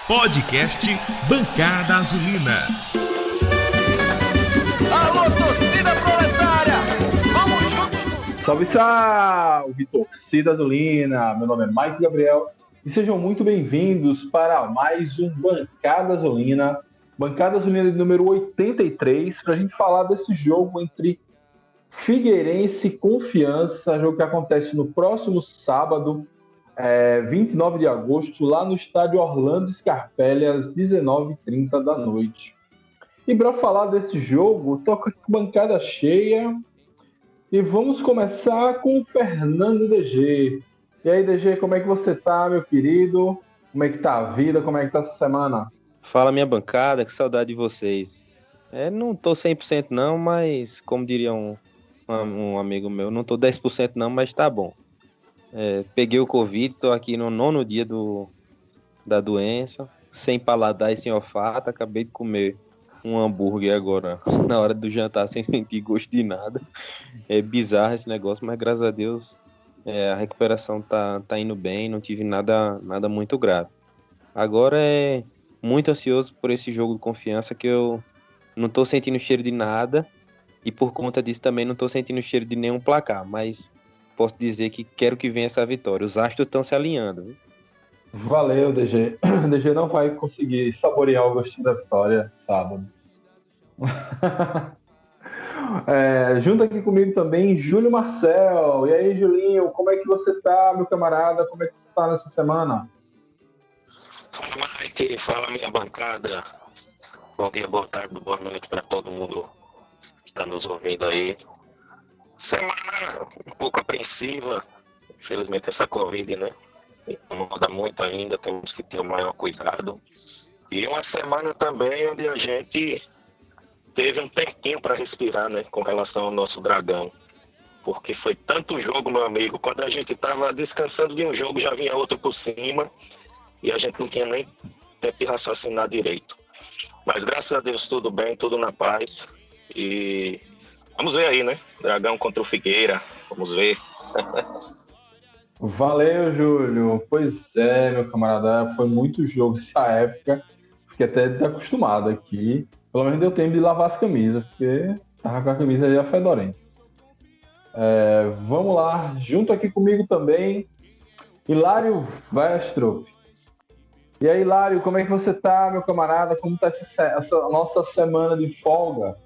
Podcast Bancada Azulina. Alô, torcida proletária! Vamos juntos! Salve, salve, torcida azulina! Meu nome é Mike Gabriel e sejam muito bem-vindos para mais um Bancada Azulina. Bancada Azulina de número 83, para a gente falar desse jogo entre Figueirense e Confiança, jogo que acontece no próximo sábado, 29 de agosto, lá no estádio Orlando Scarpelli, às 19h30 da noite. E para falar desse jogo, toca com bancada cheia. E vamos começar com o Fernando DG. E aí, DG, como é que você tá, meu querido? Como é que tá a vida? Como é que tá essa semana? Fala, minha bancada, que saudade de vocês. Não tô 100% não, mas como diria um amigo meu, não tô 10% não, mas tá bom. Peguei o Covid, tô aqui no 9º dia da doença, sem paladar e sem olfato, acabei de comer um hambúrguer agora, na hora do jantar, sem sentir gosto de nada. É bizarro esse negócio, mas graças a Deus a recuperação tá indo bem, não tive nada muito grave. Agora muito ansioso por esse jogo de Confiança, que eu não tô sentindo cheiro de nada, e por conta disso também não tô sentindo cheiro de nenhum placar, mas posso dizer que quero que venha essa vitória. Os astros estão se alinhando, viu? Valeu, DG. O DG não vai conseguir saborear o gostinho da vitória sábado. Junto aqui comigo também, Júlio Marcel. E aí, Julinho, como é que você tá, meu camarada? Como é que você tá nessa semana? Mike, fala minha bancada. Bom dia, boa tarde, boa noite para todo mundo que está nos ouvindo aí. Semana um pouco apreensiva, infelizmente essa Covid, né? Incomoda muito ainda, temos que ter o maior cuidado. E uma semana também onde a gente teve um tempinho para respirar, né? Com relação ao nosso Dragão. Porque foi tanto jogo, meu amigo, quando a gente estava descansando de um jogo, já vinha outro por cima e a gente não tinha nem tempo de raciocinar direito. Mas graças a Deus tudo bem, tudo na paz. E vamos ver aí, né? Dragão contra o Figueira. Vamos ver. Valeu, Júlio. Pois é, meu camarada. Foi muito jogo essa época. Fiquei até desacostumado aqui. Pelo menos deu tempo de lavar as camisas, porque tava com a camisa já fedorenta. Vamos lá. Junto aqui comigo também, Hilário Westrup. E aí, Hilário, como é que você tá, meu camarada? Como tá essa nossa semana de folga?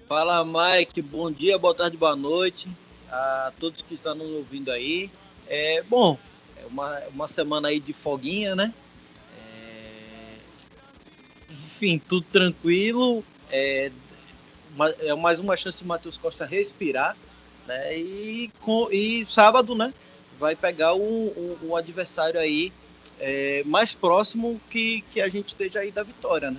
Fala, Mike. Bom dia, boa tarde, boa noite a todos que estão nos ouvindo aí. É uma semana aí de folguinha, né? Enfim, tudo tranquilo. Mais uma chance de Matheus Costa respirar, né? E sábado, né? Vai pegar um adversário aí mais próximo que a gente esteja aí da vitória, né?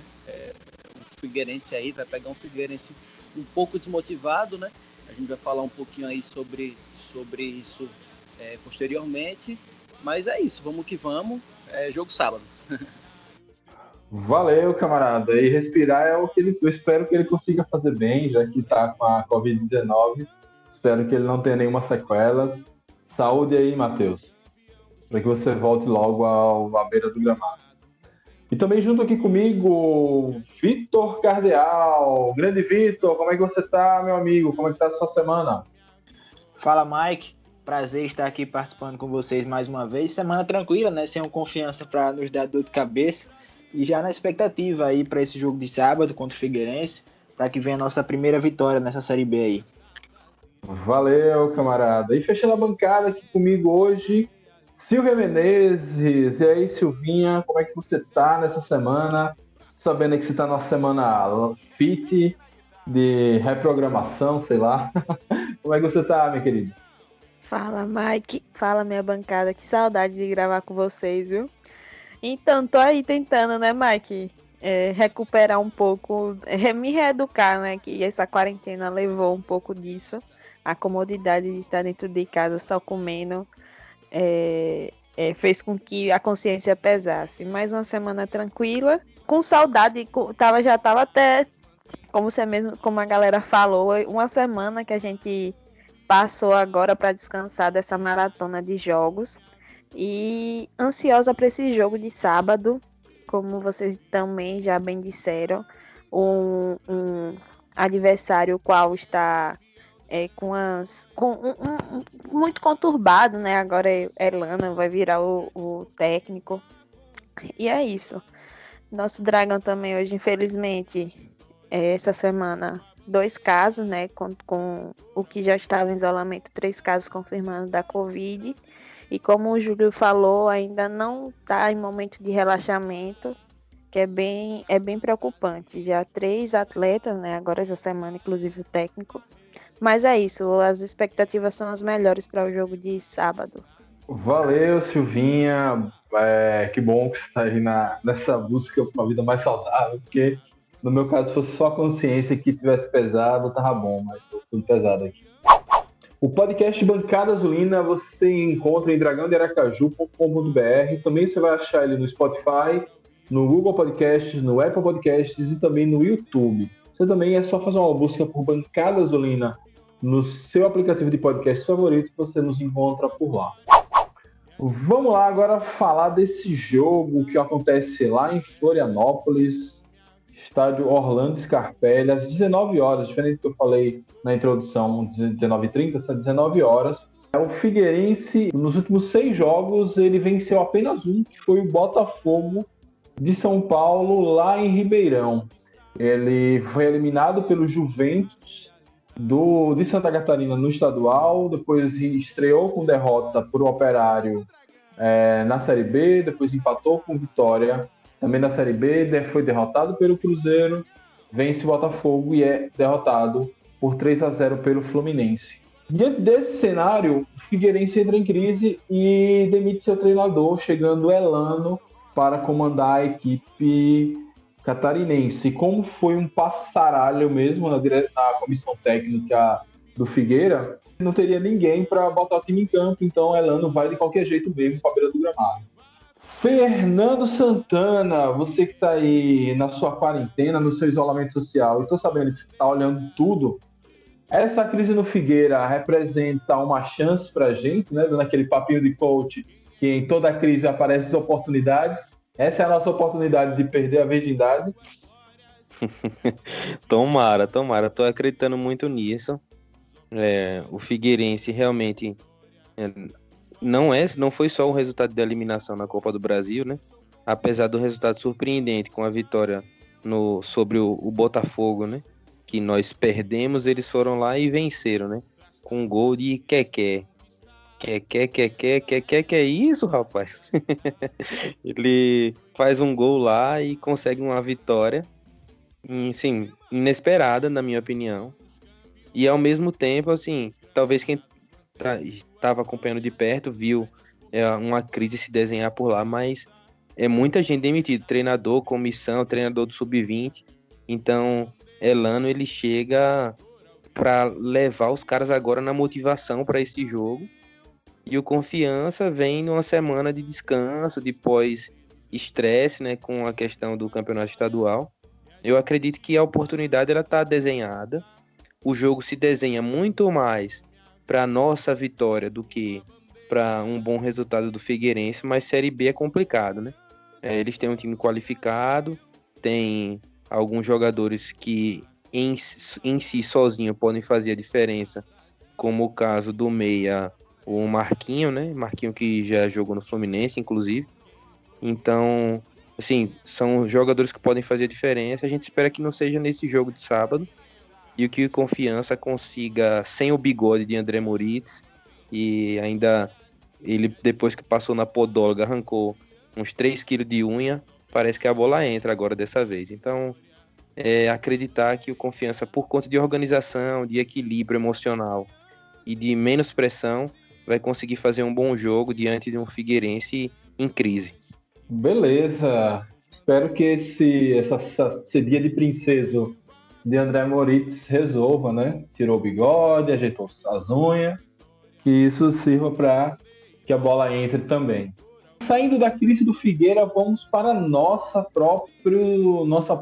O Figueirense aí vai pegar um Figueirense um pouco desmotivado, né? A gente vai falar um pouquinho aí sobre isso posteriormente, mas é isso, vamos que vamos, jogo sábado. Valeu, camarada, e respirar é o que eu espero que ele consiga fazer bem, já que tá com a Covid-19, espero que ele não tenha nenhuma sequelas. Saúde aí, Matheus, para que você volte logo à beira do gramado. E também junto aqui comigo, Vitor Cardeal. Grande Vitor, como é que você tá, meu amigo? Como é que tá a sua semana? Fala, Mike. Prazer estar aqui participando com vocês mais uma vez. Semana tranquila, né? Sem confiança para nos dar dor de cabeça. E já na expectativa aí para esse jogo de sábado contra o Figueirense, para que venha a nossa primeira vitória nessa Série B aí. Valeu, camarada. E fechando a bancada aqui comigo hoje, Silvia Menezes. E aí, Silvinha, como é que você tá nessa semana? Sabendo que você tá numa semana fit, de reprogramação, sei lá. Como é que você tá, minha querida? Fala, Mike. Fala, minha bancada. Que saudade de gravar com vocês, viu? Então, tô aí tentando, né, Mike? Recuperar um pouco, me reeducar, né? Que essa quarentena levou um pouco disso. A comodidade de estar dentro de casa só comendo fez com que a consciência pesasse. Mais uma semana tranquila, com saudade, já tava até, como a galera falou, uma semana que a gente passou agora para descansar dessa maratona de jogos e ansiosa para esse jogo de sábado, como vocês também já bem disseram, um adversário qual está muito conturbado, né? Agora Elano vai virar o técnico. E é isso. Nosso Dragão também hoje, infelizmente, essa semana, 2 casos, né? Com o que já estava em isolamento, 3 casos confirmados da Covid. E como o Júlio falou, ainda não está em momento de relaxamento, que é bem preocupante. Já 3 atletas, né? Agora essa semana, inclusive o técnico. Mas é isso, as expectativas são as melhores para o jogo de sábado. Valeu, Silvinha. Que bom que você está aí nessa busca por uma vida mais saudável, porque no meu caso, se fosse só a consciência que tivesse pesado, tava bom, mas tô tudo pesado aqui. O podcast Bancada Azulina você encontra em dragãodearacaju.com.br. Também você vai achar ele no Spotify, no Google Podcasts, no Apple Podcasts e também no YouTube. Você também é só fazer uma busca por Bancada Azulina no seu aplicativo de podcast favorito que você nos encontra por lá. Vamos lá agora falar desse jogo que acontece lá em Florianópolis, estádio Orlando Scarpelli, às 19 horas, diferente do que eu falei na introdução, 19h30, são 19 horas. O Figueirense, nos últimos 6 jogos, ele venceu apenas um, que foi o Botafogo de São Paulo, lá em Ribeirão. Ele foi eliminado pelo Juventus de Santa Catarina no estadual, depois estreou com derrota por Operário na Série B, depois empatou com Vitória também na Série B, foi derrotado pelo Cruzeiro, vence o Botafogo e é derrotado por 3-0 pelo Fluminense. Diante desse cenário, o Figueirense entra em crise e demite seu treinador, chegando Elano para comandar a equipe catarinense. E como foi um passaralho mesmo na comissão técnica do Figueira, não teria ninguém para botar o time em campo, então Elano vai de qualquer jeito mesmo para a beira do gramado. Fernando Santana, você que está aí na sua quarentena, no seu isolamento social, e estou sabendo que você está olhando tudo, essa crise no Figueira representa uma chance para a gente, né? Dando aquele papinho de coach que em toda crise aparecem as oportunidades. Essa é a nossa oportunidade de perder a virgindade. Tomara. Tô acreditando muito nisso. O Figueirense realmente não foi só o resultado da eliminação na Copa do Brasil, né? Apesar do resultado surpreendente com a vitória sobre o Botafogo, né? Que nós perdemos, eles foram lá e venceram, né? Com um gol de Keké. Que é isso, rapaz? Ele faz um gol lá e consegue uma vitória, assim, inesperada, na minha opinião. E ao mesmo tempo, assim, talvez quem estava acompanhando de perto viu uma crise se desenhar por lá, mas é muita gente demitida, treinador, comissão, treinador do Sub-20. Então, Elano, ele chega para levar os caras agora na motivação para esse jogo. E o Confiança vem numa semana de descanso, de pós-estresse, né, com a questão do campeonato estadual. Eu acredito que a oportunidade ela está desenhada. O jogo se desenha muito mais para a nossa vitória do que para um bom resultado do Figueirense, mas Série B é complicado, né? Eles têm um time qualificado, tem alguns jogadores que em si sozinho podem fazer a diferença, como o caso do meia, o Marquinho, né? Marquinho que já jogou no Fluminense, inclusive. Então, assim, são jogadores que podem fazer a diferença. A gente espera que não seja nesse jogo de sábado e o que Confiança consiga, sem o bigode de André Moritz, e ainda ele, depois que passou na podóloga, arrancou uns 3 quilos de unha, parece que a bola entra agora dessa vez. Então, acreditar que o Confiança, por conta de organização, de equilíbrio emocional e de menos pressão, vai conseguir fazer um bom jogo diante de um Figueirense em crise. Beleza. Espero que esse dia de princeso de André Moritz resolva, né? Tirou o bigode, ajeitou as unhas, que isso sirva para que a bola entre também. Saindo da crise do Figueira, vamos para a nossa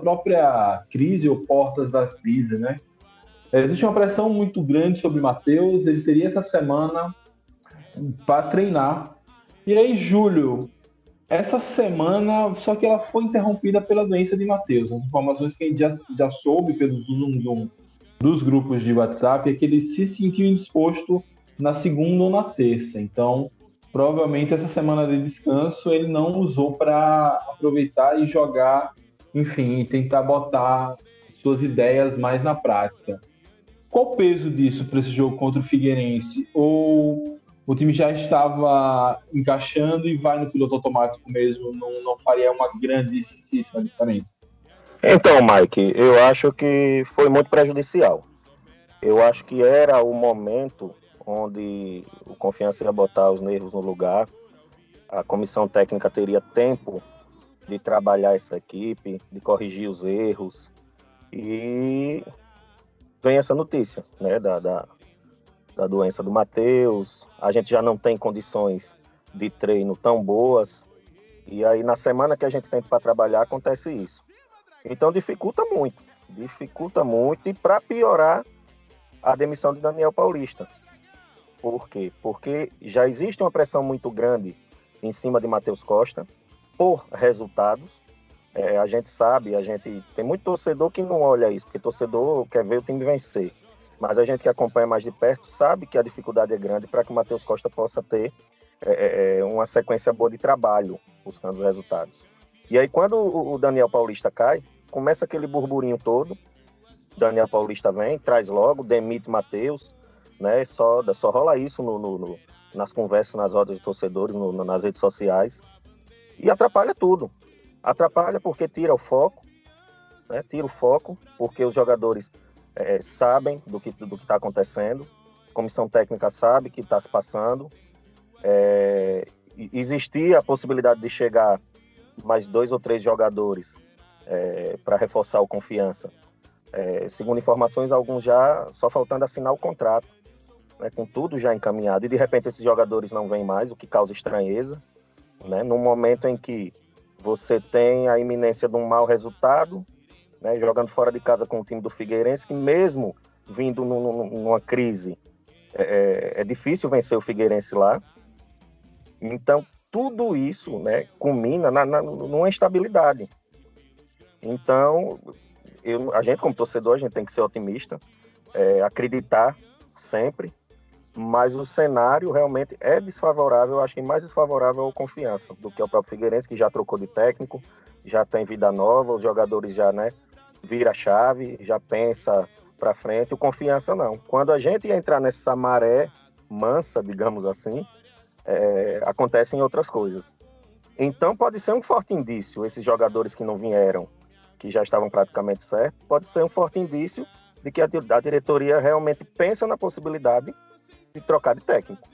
própria crise ou portas da crise, né? Existe uma pressão muito grande sobre Matheus, ele teria essa semana para treinar. E aí, Júlio, essa semana, só que ela foi interrompida pela doença de Matheus. As informações que a gente já soube pelos Zoom dos grupos de WhatsApp é que ele se sentiu indisposto na segunda ou na terça. Então, provavelmente essa semana de descanso ele não usou para aproveitar e jogar, enfim, e tentar botar suas ideias mais na prática. Qual o peso disso para esse jogo contra o Figueirense? Ou o time já estava encaixando e vai no piloto automático mesmo, não faria uma grandíssima diferença? Então, Mike, eu acho que foi muito prejudicial. Eu acho que era o momento onde o Confiança ia botar os nervos no lugar, a comissão técnica teria tempo de trabalhar essa equipe, de corrigir os erros, e vem essa notícia, né, da doença do Matheus. A gente já não tem condições de treino tão boas, e aí na semana que a gente tem para trabalhar acontece isso. Então dificulta muito, e para piorar, a demissão de Daniel Paulista. Por quê? Porque já existe uma pressão muito grande em cima de Matheus Costa por resultados. A gente sabe, tem muito torcedor que não olha isso, porque torcedor quer ver o time vencer. Mas a gente que acompanha mais de perto sabe que a dificuldade é grande para que o Matheus Costa possa ter uma sequência boa de trabalho, buscando os resultados. E aí, quando o Daniel Paulista cai, começa aquele burburinho todo. Daniel Paulista vem, traz logo, demite Matheus, né? Só rola isso nas conversas, nas rodas de torcedores, nas redes sociais. E atrapalha tudo. Atrapalha porque tira o foco, né? Tira o foco, porque os jogadores sabem do que está acontecendo, a comissão técnica sabe que está se passando. Existia a possibilidade de chegar mais 2 ou 3 jogadores para reforçar o Confiança. Segundo informações, alguns já só faltando assinar o contrato, né, com tudo já encaminhado, e de repente esses jogadores não vêm mais, o que causa estranheza, né, num momento em que você tem a iminência de um mau resultado, né, jogando fora de casa com o time do Figueirense, que mesmo vindo numa crise, é difícil vencer o Figueirense lá. Então, tudo isso, né, culmina numa instabilidade. Então, a gente, como torcedor, a gente tem que ser otimista, acreditar sempre, mas o cenário realmente é desfavorável, eu acho que mais desfavorável ao Confiança do que ao próprio Figueirense, que já trocou de técnico, já tem vida nova, os jogadores já, né, vira a chave, já pensa para frente. O Confiança não. Quando a gente entrar nessa maré mansa, digamos assim, acontecem outras coisas. Então pode ser um forte indício, esses jogadores que não vieram, que já estavam praticamente certos, pode ser um forte indício de que a diretoria realmente pensa na possibilidade de trocar de técnico.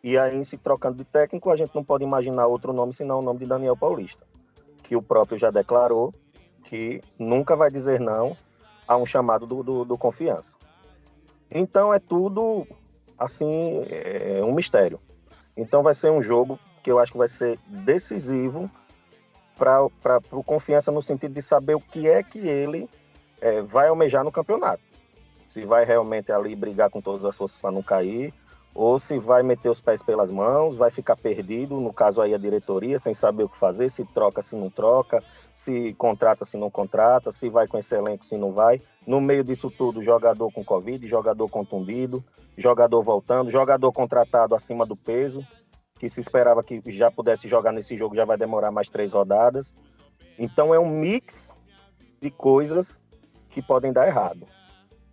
E aí, se trocando de técnico, a gente não pode imaginar outro nome senão o nome de Daniel Paulista, que o próprio já declarou que nunca vai dizer não a um chamado do Confiança. Então é tudo, assim, um mistério. Então vai ser um jogo que eu acho que vai ser decisivo para o Confiança, no sentido de saber o que é que ele vai almejar no campeonato. Se vai realmente ali brigar com todas as forças para não cair, ou se vai meter os pés pelas mãos, vai ficar perdido, no caso aí a diretoria, sem saber o que fazer, se troca, se não troca, se contrata, se não contrata, se vai com esse elenco, se não vai. No meio disso tudo, jogador com Covid, jogador contundido, jogador voltando, jogador contratado acima do peso, que se esperava que já pudesse jogar nesse jogo, já vai demorar mais 3 rodadas. Então é um mix de coisas que podem dar errado.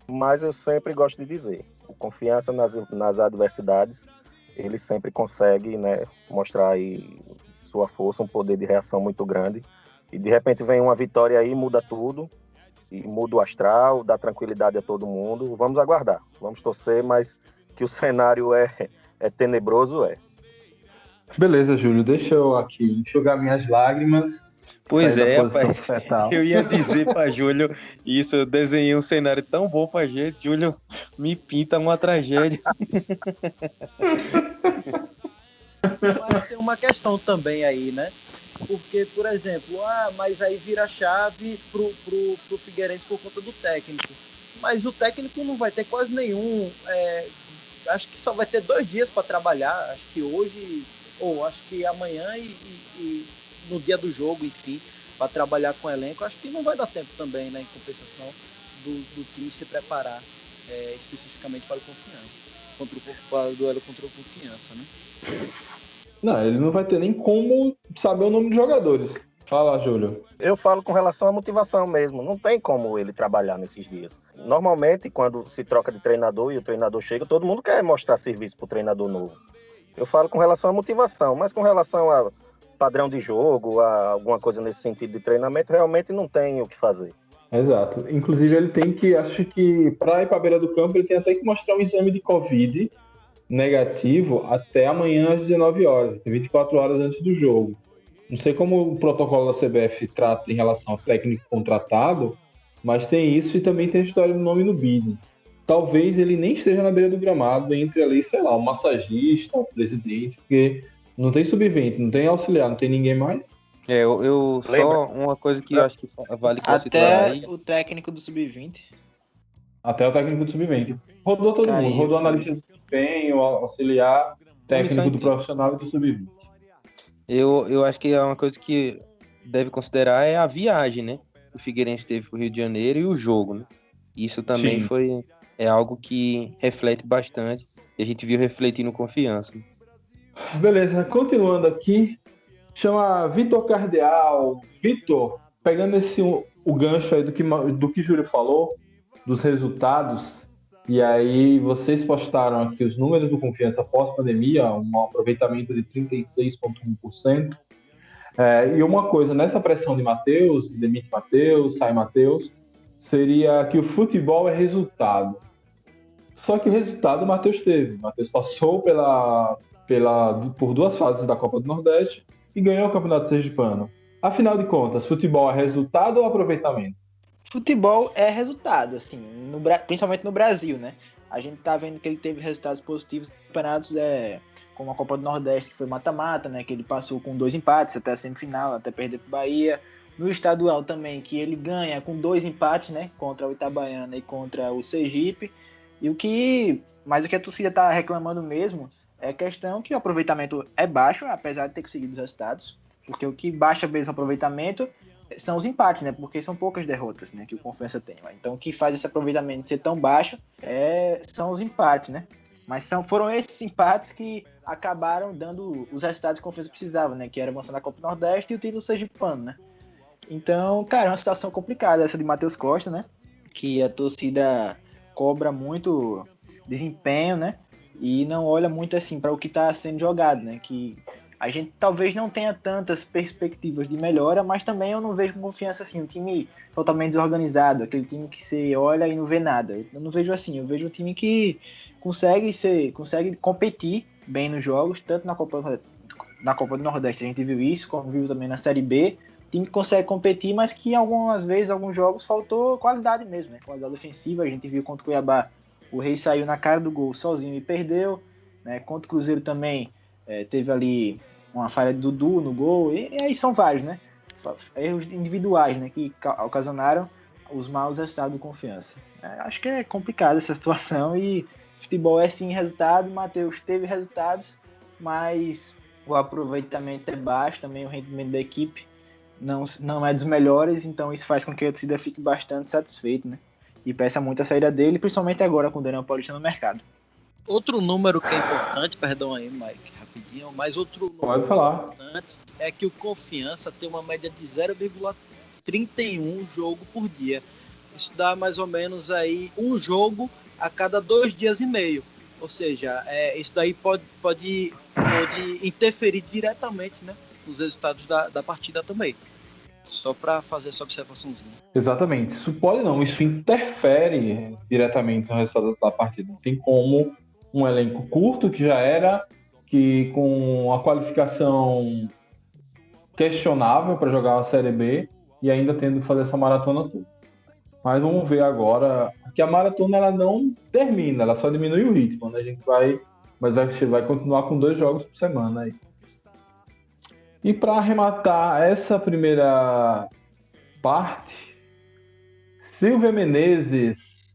Mas eu sempre gosto de dizer, o Confiança nas adversidades, ele sempre consegue, né, mostrar aí sua força, um poder de reação muito grande. E de repente vem uma vitória aí, muda tudo, e muda o astral, dá tranquilidade a todo mundo. Vamos aguardar, vamos torcer, mas que o cenário é tenebroso, Beleza, Júlio, deixa eu aqui enxugar minhas lágrimas. Pois sair da rapaz, posição fetal. eu ia dizer pra Júlio isso, eu desenhei um cenário tão bom pra gente, Júlio me pinta uma tragédia. Mas tem uma questão também aí, né? Porque, por exemplo, mas aí vira a chave pro Figueirense por conta do técnico. Mas o técnico não vai ter quase nenhum. Acho que só vai ter 2 dias para trabalhar. Acho que hoje ou acho que amanhã e no dia do jogo, enfim, para trabalhar com o elenco, acho que não vai dar tempo também, né, em compensação do time se preparar especificamente para o Confiança, para o duelo contra o Confiança, né? Não, ele não vai ter nem como saber o nome dos jogadores. Fala, Júlio. Eu falo com relação à motivação mesmo. Não tem como ele trabalhar nesses dias. Normalmente, quando se troca de treinador e o treinador chega, todo mundo quer mostrar serviço para o treinador novo. Eu falo com relação à motivação, mas com relação a padrão de jogo, a alguma coisa nesse sentido de treinamento, realmente não tem o que fazer. Exato. Inclusive, ele tem que, acho que para ir para a beira do campo, ele tem até que mostrar um exame de Covid negativo até amanhã às 19 horas, 24 horas antes do jogo. Não sei como o protocolo da CBF trata em relação ao técnico contratado, mas tem isso e também tem a história do nome no BID. Talvez ele nem esteja na beira do gramado, entre ali, sei lá, um massagista, um presidente, porque não tem sub-20, não tem auxiliar, não tem ninguém mais. Eu só uma coisa que eu acho que vale considerar Até aí. o técnico do Sub-20. Até o técnico do sub-20. Rodou todo mundo, rodou analista de desempenho, auxiliar, técnico do profissional e do sub-20. Eu acho que é uma coisa que deve considerar é a viagem, né? O Figueirense teve para o Rio de Janeiro e o jogo, né? Isso também é algo que reflete bastante. E a gente viu refletir no Confiança. Beleza, continuando aqui, chama Vitor Cardeal. Vitor, pegando o gancho aí do que o Júlio falou, dos resultados, e aí vocês postaram aqui os números do Confiança pós-pandemia, um aproveitamento de 36,1%. E uma coisa, nessa pressão de Matheus, demite Matheus, sai Matheus, seria que o futebol é resultado. Só que o resultado o Matheus teve. O Matheus passou por 2 fases da Copa do Nordeste e ganhou o Campeonato Sergipano. Afinal de contas, futebol é resultado ou aproveitamento? Futebol é resultado, assim, principalmente no Brasil, né? A gente tá vendo que ele teve resultados positivos nos campeonatos, como a Copa do Nordeste, que foi mata-mata, né? Que ele passou com 2 empates até a semifinal, até perder pro Bahia. No estadual também, que ele ganha com 2 empates, né? Contra o Itabaiana e contra o Sergipe. Mas o que a torcida tá reclamando mesmo é a questão que o aproveitamento é baixo, apesar de ter conseguido os resultados. Porque o que baixa mesmo o aproveitamento são os empates, né? Porque são poucas derrotas, né, que o Confiança tem. Então, o que faz esse aproveitamento ser tão baixo são os empates, né? Mas foram esses empates que acabaram dando os resultados que o Confiança precisava, né? Que era avançar na Copa do Nordeste e o título sergipano, né? Então, cara, é uma situação complicada essa de Matheus Costa, né? Que a torcida cobra muito desempenho, né? E não olha muito assim para o que está sendo jogado, né? Que a gente talvez não tenha tantas perspectivas de melhora, mas também eu não vejo com Confiança assim, um time totalmente desorganizado, aquele time que você olha e não vê nada. Eu não vejo assim, eu vejo um time que consegue competir bem nos jogos, tanto na Copa do Nordeste a gente viu isso, como viu também na Série B. O time que consegue competir, mas que algumas vezes, alguns jogos, faltou qualidade mesmo, né? Qualidade ofensiva. A gente viu contra o Cuiabá, o Rei saiu na cara do gol sozinho e perdeu, né? Contra o Cruzeiro também teve ali uma falha de Dudu no gol, e aí são vários, né? Erros individuais, né? Que ocasionaram os maus resultados do Confiança. Acho que é complicado essa situação e futebol é sim resultado. O Matheus teve resultados, mas o aproveitamento é baixo, também o rendimento da equipe não é dos melhores, então isso faz com que a torcida fique bastante satisfeita, né? E peça muito a saída dele, principalmente agora com o Daniel Paulista no mercado. Outro número que é importante, perdão aí, Mike, rapidinho, mas outro número Pode falar. importante é que o Confiança tem uma média de 0,31 jogo por dia. Isso dá mais ou menos aí um jogo a cada 2 dias e meio. Ou seja, isso daí pode interferir diretamente, né, nos resultados da partida também. Só para fazer essa observaçãozinha. Exatamente. Isso pode não, isso interfere diretamente no resultado da partida. Não tem como um elenco curto, que já era, que com a qualificação questionável para jogar uma Série B e ainda tendo que fazer essa maratona toda. Mas vamos ver agora que a maratona ela não termina, ela só diminui o ritmo, né? A gente vai continuar com 2 jogos por semana aí. E para arrematar essa primeira parte, Silvia Menezes,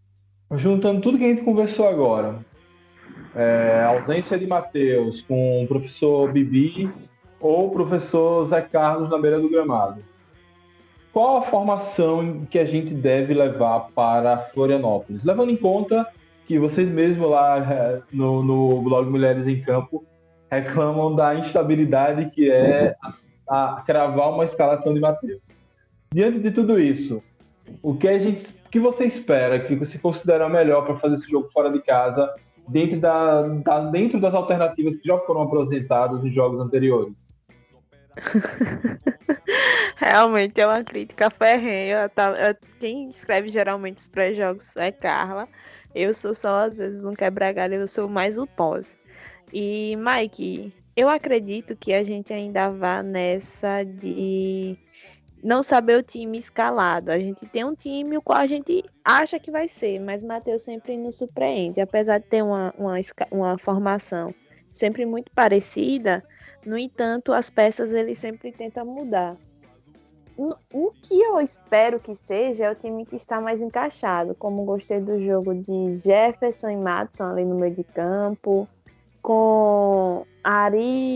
juntando tudo que a gente conversou agora, A ausência de Matheus com o professor Bibi ou o professor Zé Carlos na beira do gramado. Qual a formação que a gente deve levar para Florianópolis? Levando em conta que vocês mesmos lá no blog Mulheres em Campo reclamam da instabilidade que é a cravar uma escalação de Matheus. Diante de tudo isso, o que você espera, que você considera melhor para fazer esse jogo fora de casa, dentro das alternativas que já foram apresentadas em jogos anteriores? Realmente é uma crítica ferrenha. Quem escreve geralmente os pré-jogos é Carla. Eu sou só, às vezes, um quebra-galho, eu sou mais o pós. E, Mike, eu acredito que a gente ainda vá nessa de não saber o time escalado. A gente tem um time o qual a gente acha que vai ser, mas Matheus sempre nos surpreende. Apesar de ter uma formação sempre muito parecida, no entanto, as peças ele sempre tenta mudar. O que eu espero que seja é o time que está mais encaixado, como gostei do jogo de Jefferson e Madison ali no meio de campo, com Ariago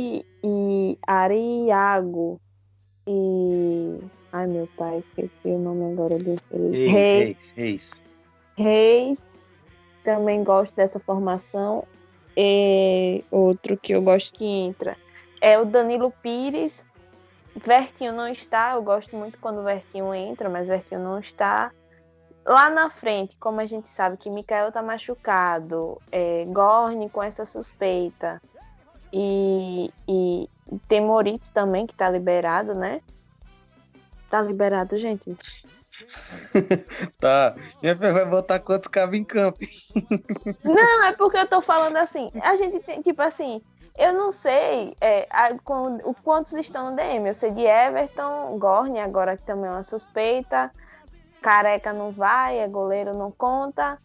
e... Ai, meu pai, esqueci o nome agora dele. Reis. Também gosto dessa formação. E outro que eu gosto que entra é o Danilo Pires. Vertinho não está, eu gosto muito quando o Vertinho entra, mas o Vertinho não está. Lá na frente, como a gente sabe que Mikael tá machucado, Gorni com essa suspeita e tem Moritz também que tá liberado, né? Tá liberado, gente? Tá. Minha filha vai botar quantos cabos em campo? Não, é porque eu tô falando assim. A gente tem, tipo assim, eu não sei quantos estão no DM. Eu sei de Everton, Gorni, agora que também é uma suspeita. Careca não vai, goleiro não conta.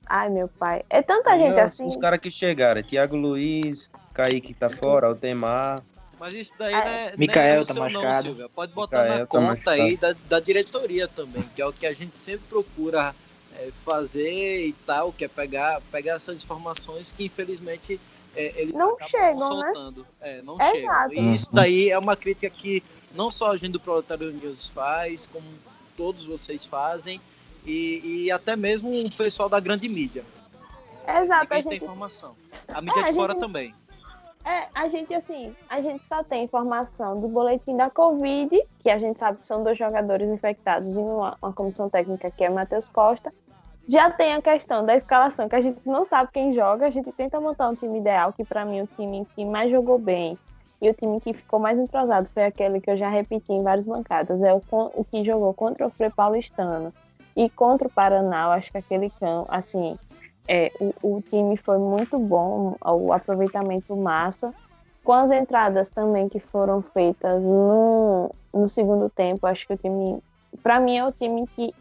Ai, meu pai. É tanta gente assim. Os caras que chegaram, Thiago Luiz, Kaique tá fora, Altemar. Mas isso daí não é Mikael não tá seu não, machucado. Silvia. Pode botar Mikael na tá conta aí da diretoria também, que é o que a gente sempre procura fazer e tal, que é pegar essas informações que infelizmente eles não chegam, soltando. Né? Não chegam. Exato. E isso daí é uma crítica que não só a gente do Proletário News faz, como todos vocês fazem, e até mesmo o pessoal da grande mídia. Exato. Ninguém tem informação. A mídia de fora também. A gente só tem informação do boletim da Covid, que a gente sabe que são 2 jogadores infectados em uma comissão técnica, que é Matheus Costa. Já tem a questão da escalação, que a gente não sabe quem joga, a gente tenta montar um time ideal, que para mim o time que mais jogou bem e o time que ficou mais entrosado foi aquele que eu já repeti em várias bancadas, é o que jogou contra o Frei Paulistano e contra o Paraná. Eu acho que aquele assim... o time foi muito bom, o aproveitamento massa, com as entradas também que foram feitas no segundo tempo. Acho que o time, para mim, é o time que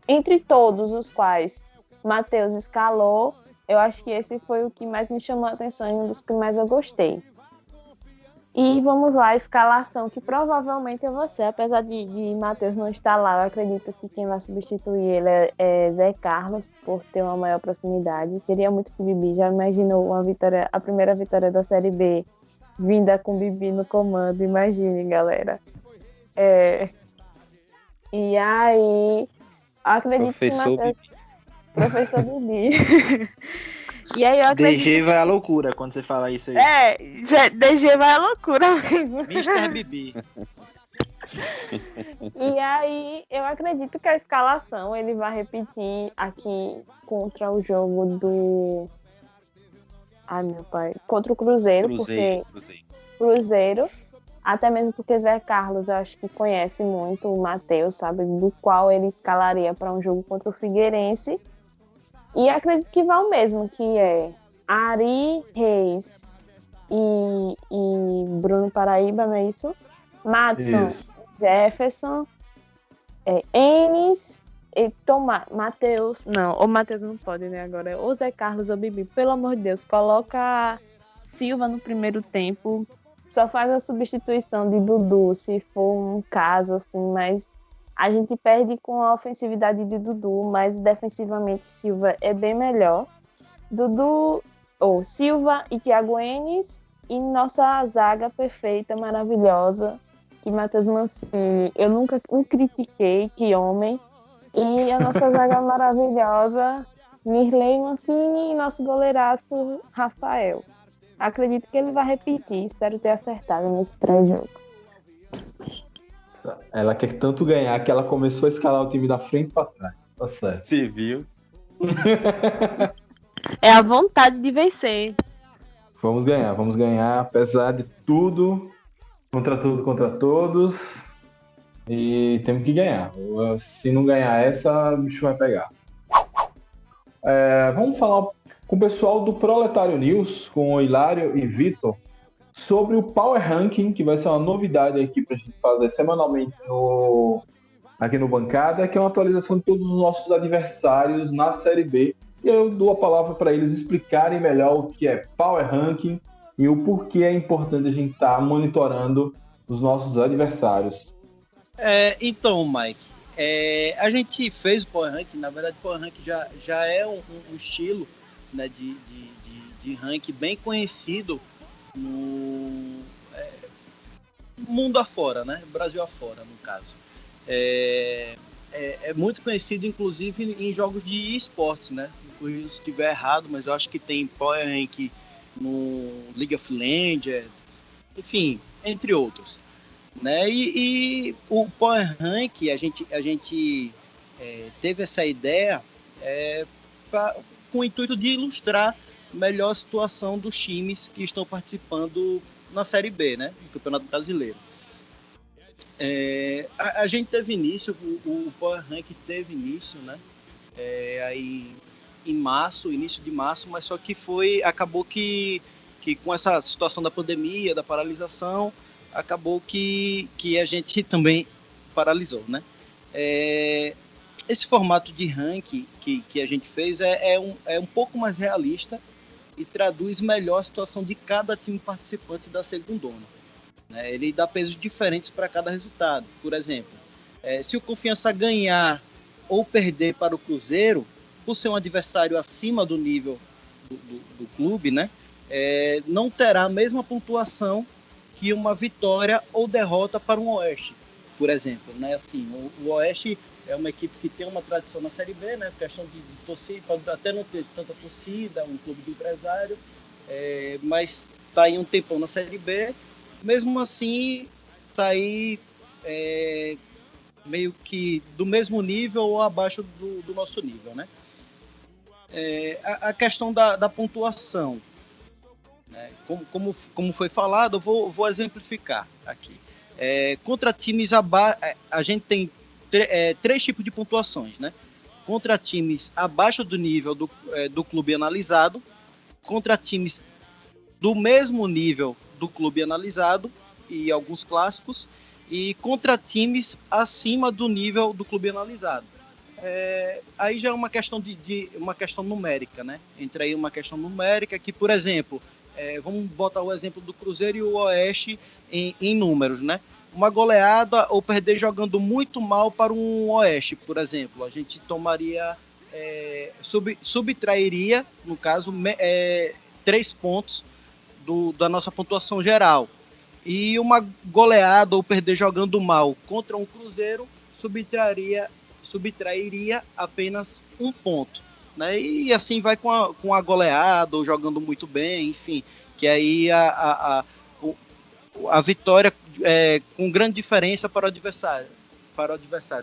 entre todos os quais Matheus escalou, eu acho que esse foi o que mais me chamou a atenção e um dos que mais eu gostei. E vamos lá, a escalação, que provavelmente é você, apesar de Matheus não estar lá, eu acredito que quem vai substituir ele é Zé Carlos, por ter uma maior proximidade. Queria muito que o Bibi, já imaginou a primeira vitória da Série B, vinda com o Bibi no comando, imagine, galera. E aí, acredito Professor que Professor Bibi. E aí eu acredito... DG vai à loucura quando você fala isso aí. DG vai à loucura mesmo. Mr. Bibi. E aí eu acredito que a escalação ele vai repetir aqui contra o jogo do... Ai, meu pai. Contra o Cruzeiro. Cruzeiro. Até mesmo porque Zé Carlos, eu acho que conhece muito o Matheus, sabe? Do qual ele escalaria para um jogo contra o Figueirense. E acredito que vai o mesmo, que é Ari Reis e Bruno Paraíba, não é isso? Madison, Jefferson, Enes e Matheus. Não, o Matheus não pode, né? Agora, ou Zé Carlos ou Bibi. Pelo amor de Deus, coloca Silva no primeiro tempo. Só faz a substituição de Dudu, se for um caso assim, mas... A gente perde com a ofensividade de Dudu, mas defensivamente Silva é bem melhor. Dudu, Silva e Thiago Enes, e nossa zaga perfeita, maravilhosa, que Matheus Mancini, eu nunca o critiquei, que homem, e a nossa zaga maravilhosa, Mirley Mancini, e nosso goleiraço, Rafael. Acredito que ele vai repetir, espero ter acertado nesse pré-jogo. Ela quer tanto ganhar que ela começou a escalar o time da frente para trás. Tá certo. Se viu. É a vontade de vencer. Vamos ganhar, apesar de tudo, contra todos. E temos que ganhar. Se não ganhar essa, o bicho vai pegar. Vamos falar com o pessoal do Proletário News, com o Hilário e Vitor, sobre o Power Ranking, que vai ser uma novidade aqui para a gente fazer semanalmente aqui no Bancada, que é uma atualização de todos os nossos adversários na Série B. E eu dou a palavra para eles explicarem melhor o que é Power Ranking e o porquê é importante a gente estar monitorando os nossos adversários. Então, Mike, a gente fez o Power Ranking. Na verdade, o Power Ranking já é um estilo, né, de ranking bem conhecido no mundo afora, né? Brasil afora, no caso. É muito conhecido, inclusive, em jogos de esportes, né? Se estiver errado, mas eu acho que tem Power Rank no League of Legends, enfim, entre outros, né? E o Power Rank, a gente teve essa ideia com o intuito de ilustrar melhor a situação dos times que estão participando na Série B, né? Do Campeonato Brasileiro. A gente teve início, o Power Rank teve início, né? Aí em março, início de março, mas só que acabou que com essa situação da pandemia, da paralisação, acabou que a gente também paralisou, né? Esse formato de ranking que a gente fez é um pouco mais realista e traduz melhor a situação de cada time participante da segundona. Né? Ele dá pesos diferentes para cada resultado. Por exemplo, se o Confiança ganhar ou perder para o Cruzeiro, por ser um adversário acima do nível do clube, né? Não terá a mesma pontuação que uma vitória ou derrota para um Oeste, por exemplo. Né? Assim, o Oeste é uma equipe que tem uma tradição na Série B, né? Questão de torcida, pode até não ter tanta torcida, um clube de empresário, mas está aí um tempão na Série B. Mesmo assim, está aí meio que do mesmo nível ou abaixo do nosso nível, né? A questão da pontuação, né? Como foi falado, eu vou exemplificar aqui. Contra times abaixo, a gente tem 3 tipos de pontuações, né? Contra times abaixo do nível do clube analisado, contra times do mesmo nível do clube analisado e alguns clássicos, e contra times acima do nível do clube analisado. Aí já é uma questão uma questão numérica, né? Entra aí uma questão numérica que, por exemplo, vamos botar o exemplo do Cruzeiro e o Oeste em números, né? Uma goleada ou perder jogando muito mal para um Oeste, por exemplo, a gente tomaria, subtrairia, no caso, 3 pontos da nossa pontuação geral. E uma goleada ou perder jogando mal contra um Cruzeiro subtrairia apenas 1 ponto, né? E assim vai com a goleada ou jogando muito bem, enfim, que aí a vitória com grande diferença para o adversário,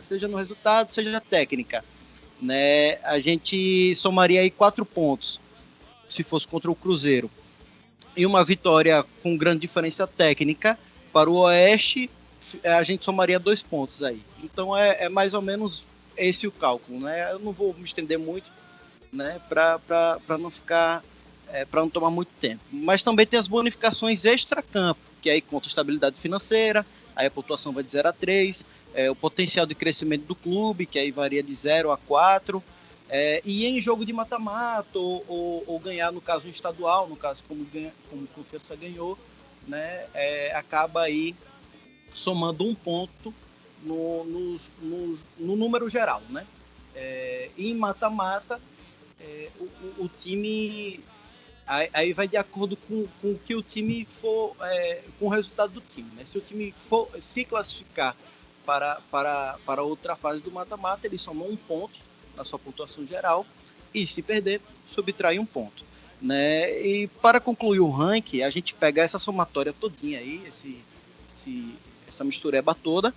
seja no resultado, seja na técnica, né? A gente somaria aí 4 pontos se fosse contra o Cruzeiro. E uma vitória com grande diferença técnica para o Oeste, a gente somaria 2 pontos aí. Então é mais ou menos esse o cálculo, né? Eu não vou me estender muito, né? Para não ficar, para não tomar muito tempo. Mas também tem as bonificações extra-campo, que aí conta a estabilidade financeira, aí a pontuação vai de 0 a 3, o potencial de crescimento do clube, que aí varia de 0 a 4. E em jogo de mata-mata ou ganhar, no caso estadual, no caso como o Confiança ganhou, né, acaba aí somando 1 ponto no número geral, né? E em mata-mata o time... Aí vai de acordo com o que o time for, com o resultado do time, né? Se o time for se classificar para outra fase do mata-mata, ele soma 1 ponto na sua pontuação geral, e se perder, subtrai 1 ponto, né? E para concluir o ranking, a gente pega essa somatória todinha aí, essa mistureba toda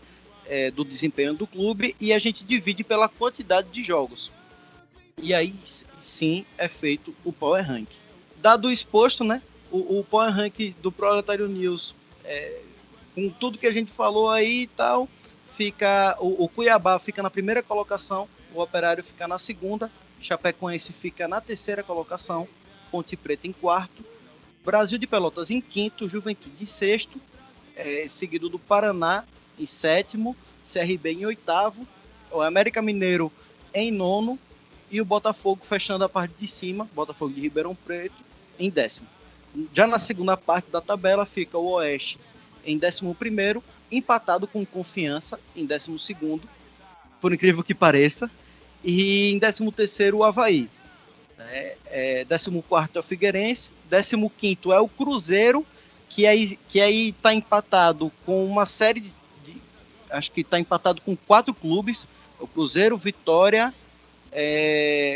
do desempenho do clube, e a gente divide pela quantidade de jogos. E aí sim é feito o Power Rank. Dado o exposto, né, o Power Rank do Proletário News, com tudo que a gente falou aí e tal, fica o Cuiabá fica na primeira colocação, o Operário fica na segunda, Chapecoense fica na terceira colocação, Ponte Preta em quarto, Brasil de Pelotas em quinto, Juventude em sexto, seguido do Paraná em sétimo, CRB em oitavo, o América Mineiro em nono, e o Botafogo fechando a parte de cima, Botafogo de Ribeirão Preto, em 10º. Já na segunda parte da tabela fica o Oeste em 11º, empatado com Confiança em 12º, por incrível que pareça, e em 13º o Avaí. 14º é o Figueirense, 15º é o Cruzeiro, que aí está empatado com uma série de acho que está empatado com 4 clubes, o Cruzeiro, Vitória,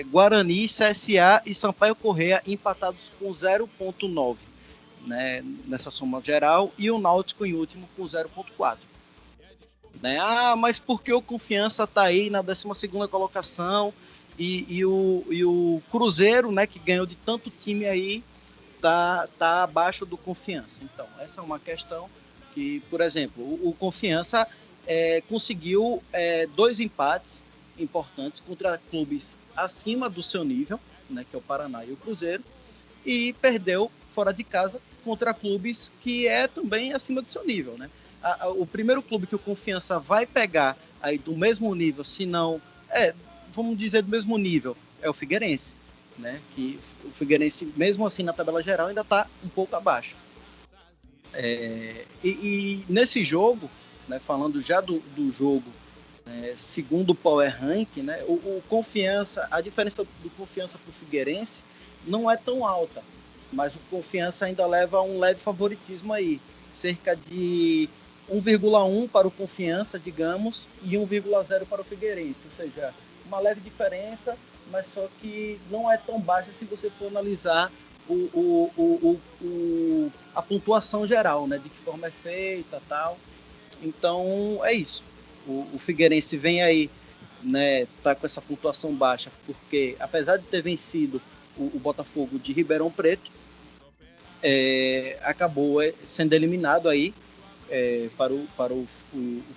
Guarani, CSA e Sampaio Corrêa empatados com 0,9, né, nessa soma geral, e o Náutico em último com 0,4. Né? Mas por que o Confiança está aí na 12ª colocação e o Cruzeiro, né, que ganhou de tanto time aí, tá abaixo do Confiança? Então, essa é uma questão que, por exemplo, o Confiança conseguiu 2 empates importantes contra clubes acima do seu nível, né, que é o Paraná e o Cruzeiro, e perdeu fora de casa contra clubes que também acima do seu nível, né? O primeiro clube que o Confiança vai pegar aí do mesmo nível, se não, vamos dizer do mesmo nível, é o Figueirense, né? Que o Figueirense, mesmo assim na tabela geral, ainda está um pouco abaixo. E nesse jogo, né, falando já do jogo, segundo o Power Rank, né, o Confiança, a diferença do Confiança para o Figueirense não é tão alta, mas o Confiança ainda leva um leve favoritismo aí, cerca de 1,1 para o Confiança, digamos, e 1,0 para o Figueirense, ou seja, uma leve diferença, mas só que não é tão baixa se você for analisar a pontuação geral, né, de que forma é feita, tal. Então é isso. O Figueirense vem aí, né, tá com essa pontuação baixa, porque apesar de ter vencido o Botafogo de Ribeirão Preto, acabou sendo eliminado aí para o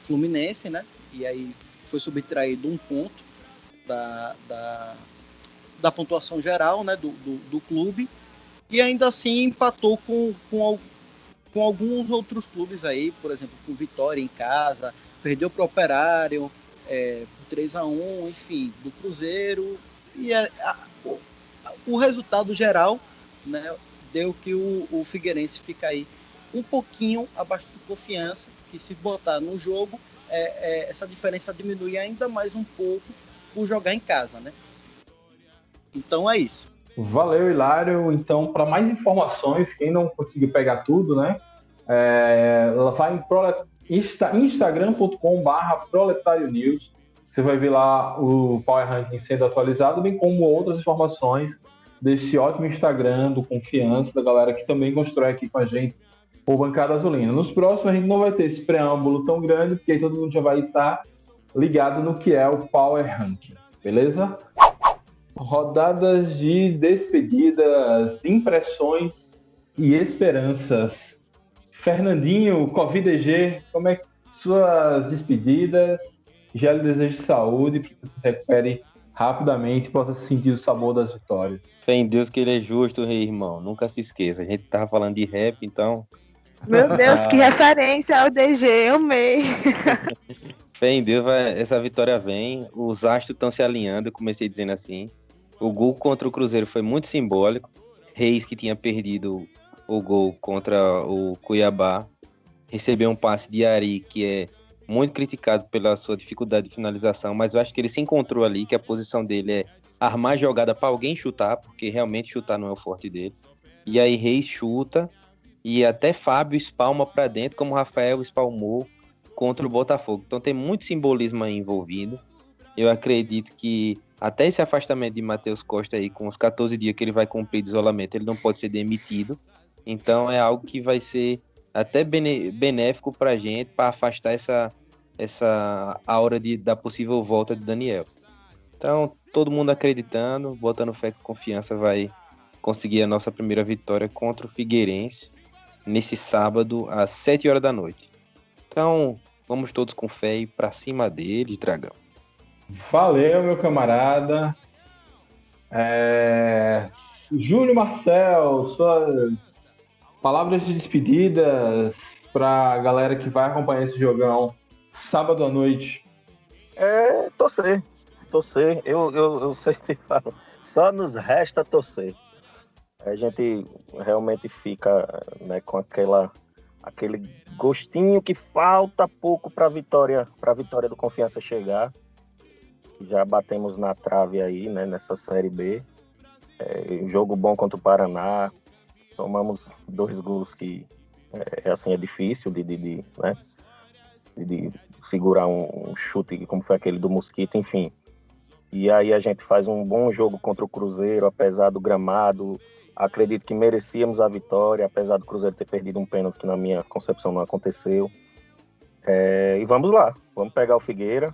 Fluminense, né? E aí foi subtraído 1 ponto da pontuação geral, né, do clube, e ainda assim empatou com alguns outros clubes aí, por exemplo, com Vitória em casa, perdeu para o Operário por 3-1, enfim, do Cruzeiro, e o resultado geral, né, deu que o Figueirense fica aí um pouquinho abaixo do Confiança, que se botar no jogo, essa diferença diminui ainda mais um pouco por jogar em casa, né? Então é isso. Valeu, Hilário. Então, para mais informações, quem não conseguiu pegar tudo, né, ela vai em instagram.com/Proletário News. Você vai ver lá o Power Ranking sendo atualizado, bem como outras informações desse ótimo Instagram do Confiança, da galera que também constrói aqui com a gente o Bancada Azulina. Nos próximos a gente não vai ter esse preâmbulo tão grande, porque aí todo mundo já vai estar ligado no que é o Power Ranking, beleza? Rodadas de despedidas, impressões e esperanças. Fernandinho, CovidEG, como é que suas despedidas? Já lhe desejo saúde, para que você se recupere rapidamente e possa sentir o sabor das vitórias. Fé em Deus que ele é justo, rei, irmão. Nunca se esqueça. A gente tava falando de rap, então... Meu Deus, que referência ao DG, eu amei. Fé em Deus, essa vitória vem. Os astros estão se alinhando, eu comecei dizendo assim. O gol contra o Cruzeiro foi muito simbólico. Reis, que tinha perdido o gol contra o Cuiabá, recebeu um passe de Ari, que é muito criticado pela sua dificuldade de finalização, mas eu acho que ele se encontrou ali, que a posição dele é armar jogada para alguém chutar, porque realmente chutar não é o forte dele. E aí Reis chuta e até Fábio espalma para dentro, como o Rafael espalmou contra o Botafogo. Então tem muito simbolismo aí envolvido. Eu acredito que até esse afastamento de Matheus Costa aí, com os 14 dias que ele vai cumprir de isolamento, ele não pode ser demitido. Então é algo que vai ser até benéfico para a gente, para afastar essa aura da possível volta de Daniel. Então, todo mundo acreditando, botando fé que confiança vai conseguir a nossa primeira vitória contra o Figueirense nesse sábado às 7 horas da noite. Então, vamos todos com fé e para cima deles, Dragão. Valeu, meu camarada. Júlio Marcel, suas palavras de despedidas para a galera que vai acompanhar esse jogão sábado à noite. Torcer. Eu sempre falo, só nos resta torcer. A gente realmente fica, né, com aquele gostinho que falta pouco para a vitória do Confiança chegar. Já batemos na trave aí, né, nessa Série B. Jogo bom contra o Paraná. Tomamos 2 gols que é difícil de segurar um chute como foi aquele do Mosquito, enfim. E aí a gente faz um bom jogo contra o Cruzeiro, apesar do gramado. Acredito que merecíamos a vitória, apesar do Cruzeiro ter perdido um pênalti que na minha concepção não aconteceu. E vamos lá, vamos pegar o Figueira.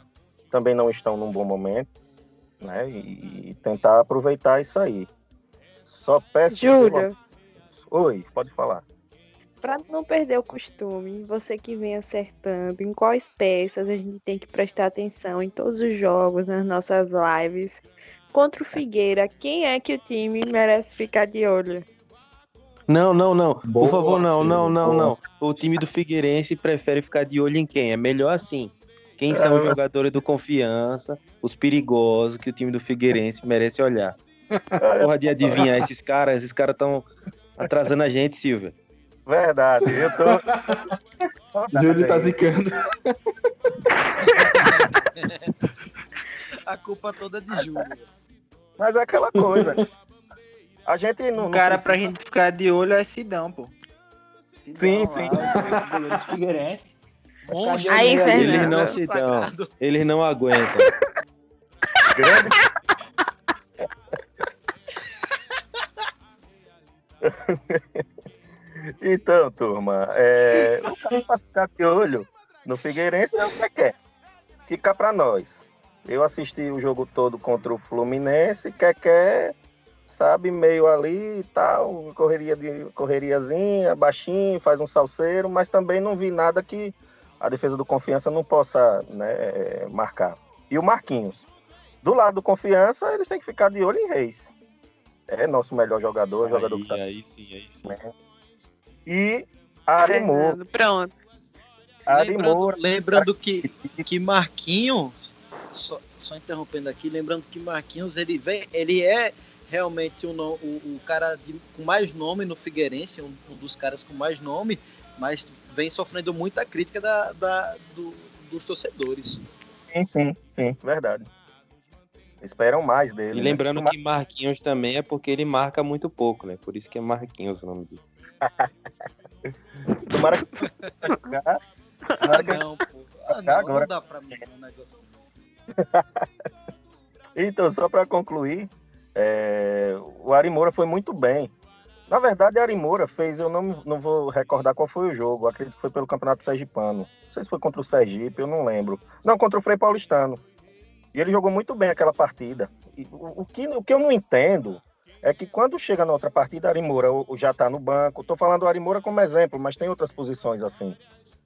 Também não estão num bom momento, né? E tentar aproveitar isso aí. Só peço... Júlio. Oi, pode falar. Para não perder o costume, você que vem acertando em quais peças a gente tem que prestar atenção em todos os jogos, nas nossas lives. Contra o Figueira, quem é que o time merece ficar de olho? Não. Boa, Por favor, não. boa. O time do Figueirense prefere ficar de olho em quem? É melhor assim. Quem são os jogadores do Confiança, os perigosos, que o time do Figueirense merece olhar. Porra de adivinhar esses caras estão atrasando a gente, Silvia. Verdade, eu tô... Júlio tá zicando. A culpa toda é de Júlio. Mas é aquela coisa. A gente não... O cara não pra gente ficar de olho é Sidão, pô. Sidão, Sim. Lá, o goleiro do Figueirense. Aí, Fernando. Eles não se dão. Eles não aguentam. Grande... Então, turma, o cara pra ficar de olho no Figueirense é o que quer. Fica pra nós. Eu assisti o jogo todo contra o Fluminense, quer, sabe, meio ali e tal, correriazinha, baixinho, faz um salseiro, mas também não vi nada que a defesa do Confiança não possa, né, marcar. E o Marquinhos. Do lado do Confiança, eles têm que ficar de olho em Reis. É nosso melhor jogador, jogador que tá... Aí sim. E Ari Moura. Fernando, pronto. Ari Moura. Lembrando que Marquinhos, só interrompendo aqui, lembrando que Marquinhos ele é realmente o cara com mais nome no Figueirense, um dos caras com mais nome, mas vem sofrendo muita crítica dos torcedores. Sim, verdade. Esperam mais dele. E lembrando que Marquinhos também é porque ele marca muito pouco, né? Por isso que é Marquinhos o nome dele. Tomara que... Não, pô. Não dá pra mim um negócio. Então, só para concluir, o Ari Moura foi muito bem. Na verdade, Ari Moura fez, eu não vou recordar qual foi o jogo, acredito que foi pelo Campeonato Sergipano. Não sei se foi contra o Sergipe, eu não lembro. Não, contra o Frei Paulistano. E ele jogou muito bem aquela partida. E o que eu não entendo é que quando chega na outra partida, Ari Moura já está no banco. Estou falando do Ari Moura como exemplo, mas tem outras posições assim.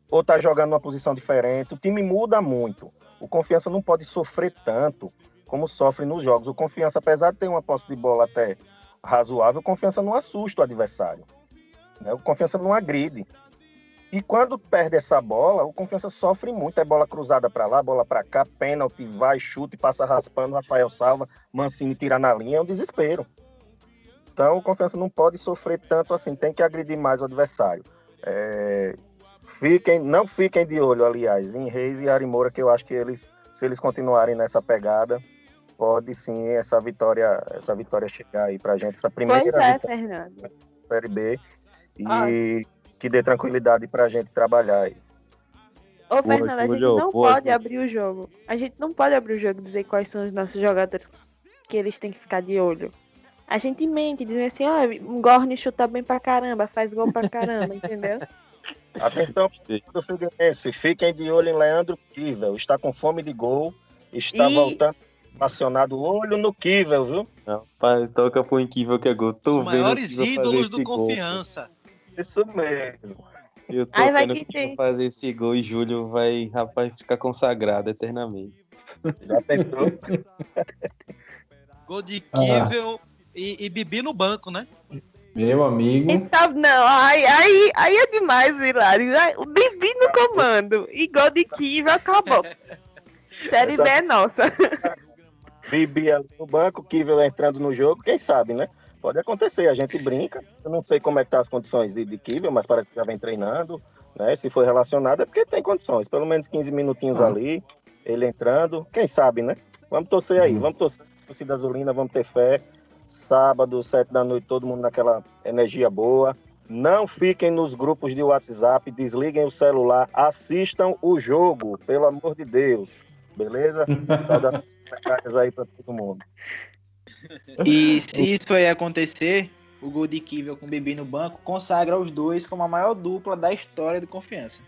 Ou está jogando numa posição diferente. O time muda muito. O Confiança não pode sofrer tanto como sofre nos jogos. O Confiança, apesar de ter uma posse de bola até razoável, o Confiança não assusta o adversário. Né? O Confiança não agride. E quando perde essa bola, o Confiança sofre muito. É bola cruzada para lá, bola para cá, pênalti, vai, chute, passa raspando, Rafael salva, Mancini tira na linha, é um desespero. Então, o Confiança não pode sofrer tanto assim, tem que agredir mais o adversário. Não fiquem de olho, aliás, em Reis e Ari Moura, que eu acho que se eles continuarem nessa pegada, pode sim essa vitória chegar aí pra gente, essa primeira Pois é, vitória Fernando. da Série B e que dê tranquilidade pra gente trabalhar aí. Ô, Fernando, a gente Júlio, não boa, pode Júlio. abrir o jogo. A gente não pode abrir o jogo e dizer quais são os nossos jogadores que eles têm que ficar de olho. A gente mente, dizendo assim, ó, o Gorni chuta bem pra caramba, faz gol pra caramba, entendeu? Atenção do Figueirense, fiquem de olho em Leandro Kivel, está com fome de gol, está E- voltando acionado, olho no Kivel, viu? Não, pai, toca pro Incrível que é gol. Tô Os vendo maiores o Incrível fazer ídolos esse do gol. Confiança. Isso mesmo. Eu tô Aí vai vendo que o tem. Incrível fazer esse gol e Júlio vai, rapaz, ficar consagrado eternamente. Já pensou? Gol de Kivel e Bibi no banco, né? Meu amigo. Então, não, aí é demais, Hilário. O Bibi no comando. E gol de Kiva acabou. Série B é nossa. Bibi ali no banco, Kivel entrando no jogo, quem sabe, né? Pode acontecer, a gente brinca. Eu não sei como é que tá as condições de Kivel, mas parece que já vem treinando, né? Se foi relacionado é porque tem condições. Pelo menos 15 minutinhos ali, ele entrando, quem sabe, né? Vamos torcer aí, vamos torcer. Torcida Azulina, vamos ter fé. Sábado, 7 da noite, todo mundo naquela energia boa. Não fiquem nos grupos de WhatsApp, desliguem o celular, assistam o jogo, pelo amor de Deus. Beleza? Saudações aí para todo mundo. E se isso aí acontecer, o gol de Kivel com o Bibi no banco consagra os dois como a maior dupla da história do Confiança.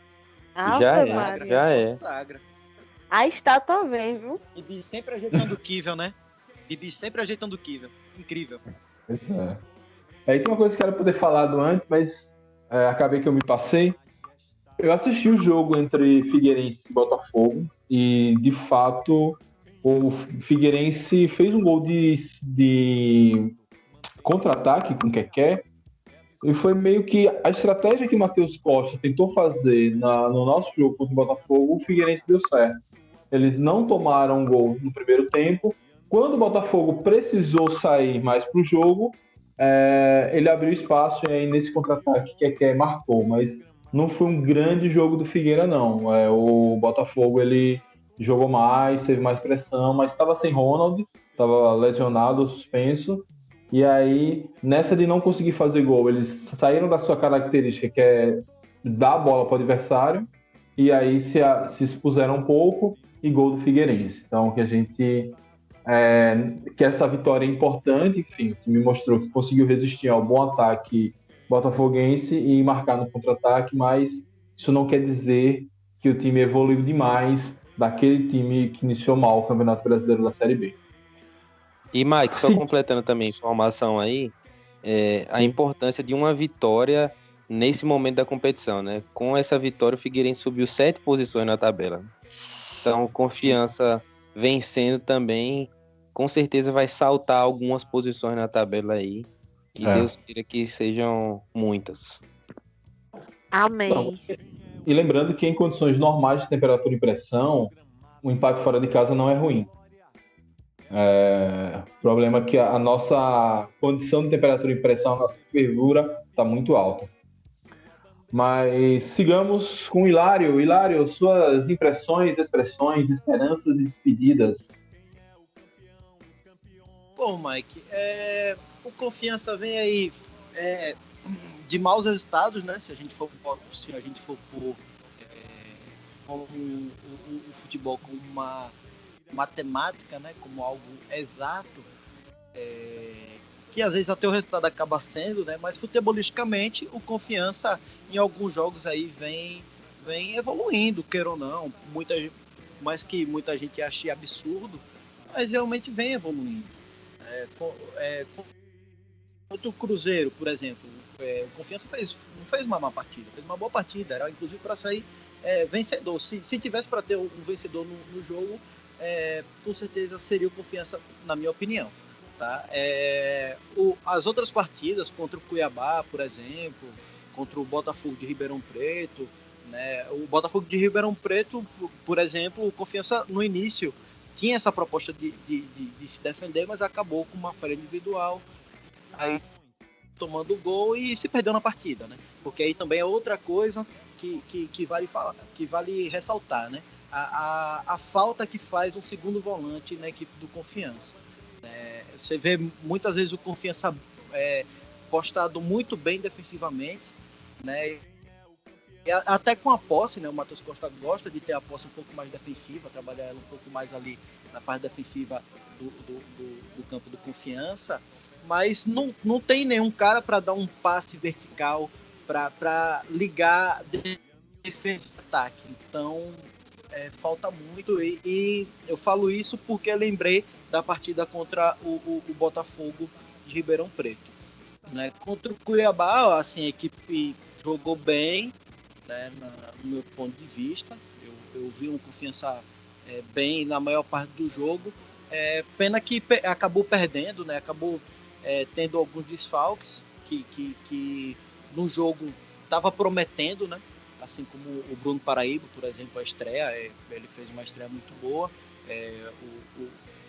Ave é, Maria. já é. Sagra. A estátua vem, viu? Bibi sempre ajeitando o Kivel, né? Bibi sempre ajeitando o Kivel. Incrível. Pois é. Aí tem uma coisa que eu era poder falado antes, mas acabei que eu me passei. Eu assisti o jogo entre Figueirense e Botafogo e, de fato, o Figueirense fez um gol de contra-ataque com o Keké e foi meio que a estratégia que o Matheus Costa tentou fazer no nosso jogo contra o Botafogo, o Figueirense deu certo. Eles não tomaram gol no primeiro tempo. Quando o Botafogo precisou sair mais para o jogo, ele abriu espaço e aí nesse contra-ataque que marcou, mas não foi um grande jogo do Figueira, não. O Botafogo ele jogou mais, teve mais pressão, mas estava sem Ronald, estava lesionado, suspenso, e aí nessa de não conseguir fazer gol, eles saíram da sua característica, que é dar a bola para o adversário, e aí se expuseram um pouco, e gol do Figueirense. Então que a gente... que essa vitória é importante, enfim, o time mostrou que conseguiu resistir ao bom ataque botafoguense e marcar no contra-ataque, mas isso não quer dizer que o time evoluiu demais daquele time que iniciou mal o Campeonato Brasileiro da Série B. E, Mike, só Sim. completando também a informação aí, a importância de uma vitória nesse momento da competição, né? Com essa vitória, o Figueirense subiu 7 posições na tabela. Então, Confiança vencendo também, com certeza vai saltar algumas posições na tabela aí. E Deus queira que sejam muitas. Amém. Não. E lembrando que em condições normais de temperatura e pressão, o empate fora de casa não é ruim. O problema é que a nossa condição de temperatura e pressão, a nossa fervura está muito alta. Mas sigamos com o Hilário. Hilário, suas impressões, expressões, esperanças e despedidas. Bom, Mike, o Confiança vem aí de maus resultados, né? Se a gente for por o futebol como uma matemática, né? Como algo exato, que às vezes até o resultado acaba sendo, né? Mas futebolisticamente o Confiança em alguns jogos aí vem evoluindo, queira ou não, mais que muita gente ache absurdo, mas realmente vem evoluindo. Contra o Cruzeiro, por exemplo, o Confiança não fez uma má partida, fez uma boa partida, era inclusive para sair vencedor. Se tivesse para ter um vencedor no jogo, com certeza seria o Confiança, na minha opinião. Tá? As outras partidas, contra o Cuiabá, por exemplo, contra o Botafogo de Ribeirão Preto, né? O Botafogo de Ribeirão Preto, por exemplo, o Confiança no início tinha essa proposta de se defender, mas acabou com uma falha individual, aí tomando o gol e se perdeu na partida, né? Porque aí também é outra coisa que vale falar, que vale ressaltar, né? a falta que faz um segundo volante na equipe do Confiança. Você vê muitas vezes o Confiança postado muito bem defensivamente, né? E até com a posse, né? O Matheus Costa gosta de ter a posse um pouco mais defensiva, trabalhar ela um pouco mais ali na parte defensiva do campo do Confiança, mas não tem nenhum cara para dar um passe vertical para ligar defesa e ataque. Então falta muito, e eu falo isso porque lembrei da partida contra o Botafogo de Ribeirão Preto, né? Contra o Cuiabá, assim, a equipe jogou bem, né, no meu ponto de vista. Eu vi um Confiança bem na maior parte do jogo. Pena que acabou perdendo, né? Acabou tendo alguns desfalques que no jogo estava prometendo, né? Assim como o Bruno Paraíba, por exemplo, a estreia, ele fez uma estreia muito boa.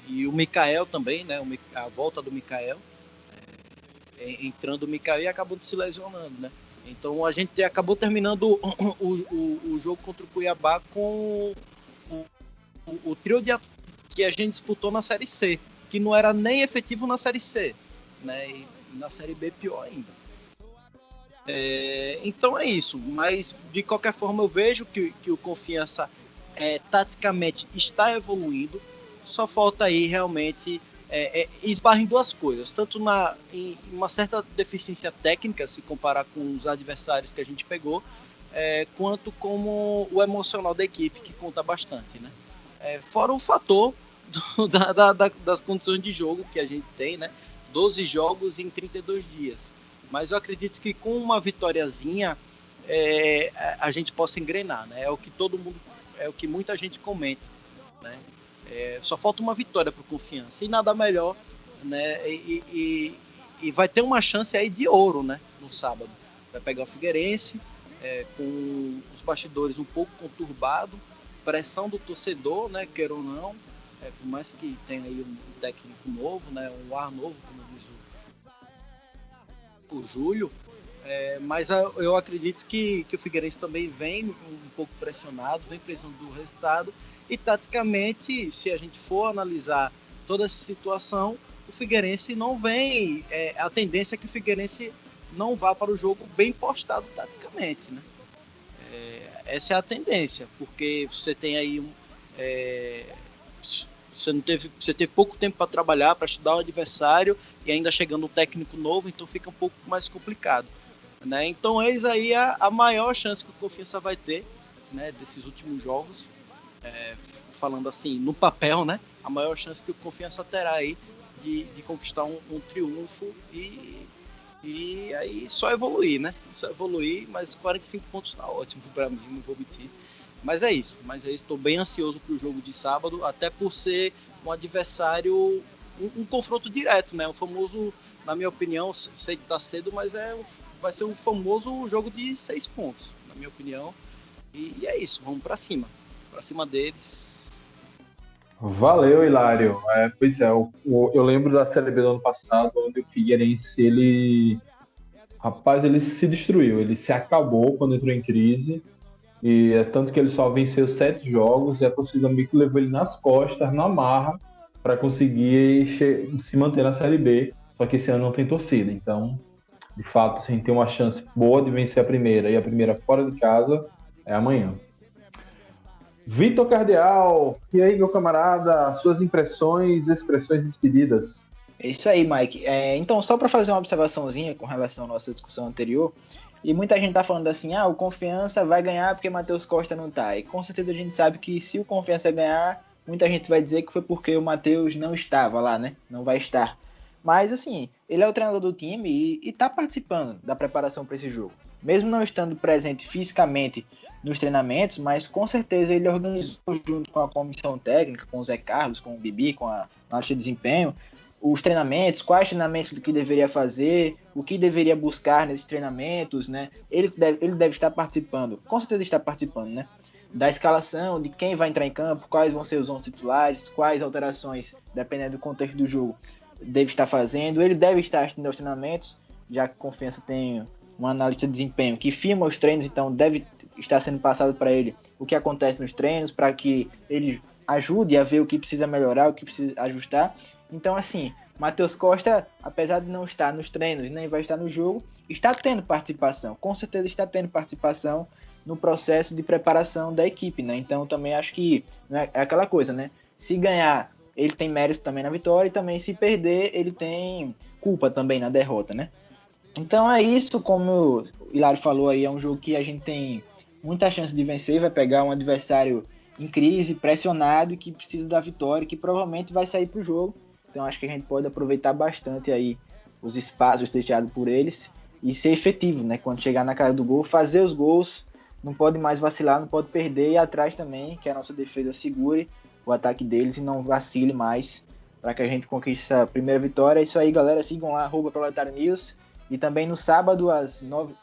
E o Mikael também, né? A volta do Mikael, entrando o Mikael e acabou se lesionando, né? Então a gente acabou terminando o jogo contra o Cuiabá com o trio que a gente disputou na Série C, que não era nem efetivo na Série C, né? E na Série B pior ainda. Então é isso, mas de qualquer forma eu vejo que o Confiança taticamente está evoluindo, só falta aí realmente esbarra em duas coisas, tanto em uma certa deficiência técnica, se comparar com os adversários que a gente pegou, quanto como o emocional da equipe, que conta bastante, né? Fora o fator das condições de jogo que a gente tem, né? 12 jogos em 32 dias. Mas eu acredito que com uma vitóriazinha a gente possa engrenar, né? É o que muita gente comenta, né? Só falta uma vitória para o Confiança e nada melhor, né? E vai ter uma chance aí de ouro, né? No sábado. Vai pegar o Figueirense, com os bastidores um pouco conturbados, pressão do torcedor, né? Queira ou não, por mais que tenha aí um técnico novo, né? Um ar novo, como diz o Júlio, mas eu acredito que o Figueirense também vem um pouco pressionado, vem precisando do resultado, e taticamente, se a gente for analisar toda essa situação, o Figueirense não vem, a tendência é que o Figueirense não vá para o jogo bem postado taticamente, né? Essa é a tendência, porque você tem aí você teve pouco tempo para trabalhar, para estudar o adversário, e ainda chegando um técnico novo, então fica um pouco mais complicado, né? Então eis aí a maior chance que o Confiança vai ter, né, desses últimos jogos, falando assim, no papel, né, a maior chance que o Confiança terá aí de conquistar um triunfo e aí só evoluir, né? Só evoluir, mas 45 pontos tá ótimo para mim, não vou mentir. Mas é isso, estou bem ansioso para o jogo de sábado, até por ser um adversário, um confronto direto, né? O famoso, na minha opinião, sei que tá cedo, mas vai ser um famoso jogo de 6 pontos, na minha opinião. E é isso, vamos para cima deles. Valeu, Hilário. Pois é, eu lembro da Série B do ano passado, onde o Figueirense, ele se destruiu, ele se acabou quando entrou em crise. E é tanto que ele só venceu 7 jogos e a torcida meio que levou ele nas costas, na marra, para conseguir se manter na Série B. Só que esse ano não tem torcida. Então, de fato, assim, tem uma chance boa de vencer a primeira. E a primeira fora de casa é amanhã. Vitor Cardeal, e aí, meu camarada? Suas impressões, expressões e despedidas. É isso aí, Mike. Então, só para fazer uma observaçãozinha com relação à nossa discussão anterior, e muita gente tá falando assim, o Confiança vai ganhar porque Matheus Costa não tá. E com certeza a gente sabe que se o Confiança ganhar, muita gente vai dizer que foi porque o Matheus não estava lá, né? Não vai estar. Mas assim, ele é o treinador do time e tá participando da preparação para esse jogo. Mesmo não estando presente fisicamente nos treinamentos, mas com certeza ele organizou junto com a comissão técnica, com o Zé Carlos, com o Bibi, com a análise de desempenho, os treinamentos, quais treinamentos que deveria fazer, o que deveria buscar nesses treinamentos, né? Ele deve estar participando, com certeza está participando, né? Da escalação, de quem vai entrar em campo, quais vão ser os 11 titulares, quais alterações, dependendo do contexto do jogo, deve estar fazendo. Ele deve estar assistindo aos treinamentos, já que Confiança tem um analista de desempenho que filma os treinos, então deve está sendo passado para ele o que acontece nos treinos, para que ele ajude a ver o que precisa melhorar, o que precisa ajustar. Então, assim, Matheus Costa, apesar de não estar nos treinos, nem vai estar no jogo, está tendo participação, com certeza está tendo participação no processo de preparação da equipe, né? Então, também acho que é aquela coisa, né? Se ganhar, ele tem mérito também na vitória, e também se perder, ele tem culpa também na derrota, né? Então é isso, como o Hilário falou aí, é um jogo que a gente tem muita chance de vencer, vai pegar um adversário em crise, pressionado, que precisa da vitória, que provavelmente vai sair para o jogo. Então acho que a gente pode aproveitar bastante aí os espaços deixados por eles e ser efetivo, né? Quando chegar na cara do gol, fazer os gols, não pode mais vacilar, não pode perder, e atrás também, que a nossa defesa segure o ataque deles e não vacile mais, para que a gente conquiste essa primeira vitória. É isso aí, galera, sigam lá, @Proletário News, e também no sábado às 9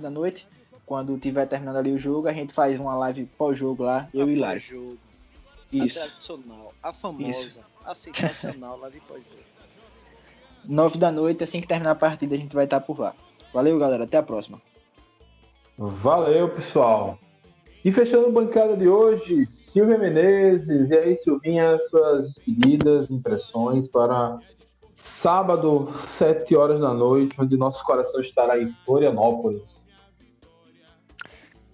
da noite, quando tiver terminando ali o jogo, a gente faz uma live pós-jogo lá, eu e Hilário. Pós-jogo. Isso. A tradicional, a famosa, a sensacional live pós-jogo. 9 da noite, assim que terminar a partida, a gente vai estar por lá. Valeu, galera, até a próxima. Valeu, pessoal. E fechando a bancada de hoje, Silvia Menezes. E aí, Silvinha, suas despedidas, impressões para sábado, 7 horas da noite, onde nosso coração estará em Florianópolis.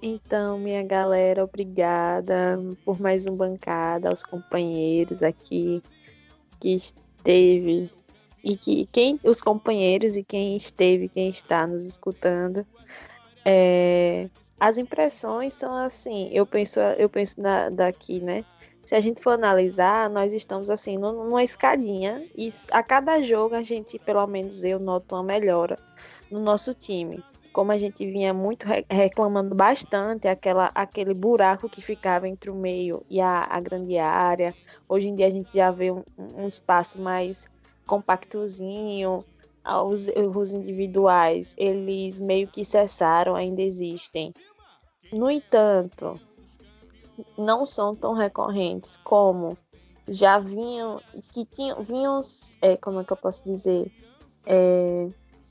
Então, minha galera, obrigada por mais uma bancada, aos companheiros aqui que esteve e os companheiros e quem esteve, quem está nos escutando. As impressões são assim, eu penso daqui, né? Se a gente for analisar, nós estamos assim numa escadinha e a cada jogo a gente, pelo menos eu, noto uma melhora no nosso time. Como a gente vinha muito reclamando bastante, aquele buraco que ficava entre o meio e a grande área. Hoje em dia a gente já vê um espaço mais compactozinho. Os erros individuais, eles meio que cessaram, ainda existem. No entanto, não são tão recorrentes como já vinham, como é que eu posso dizer?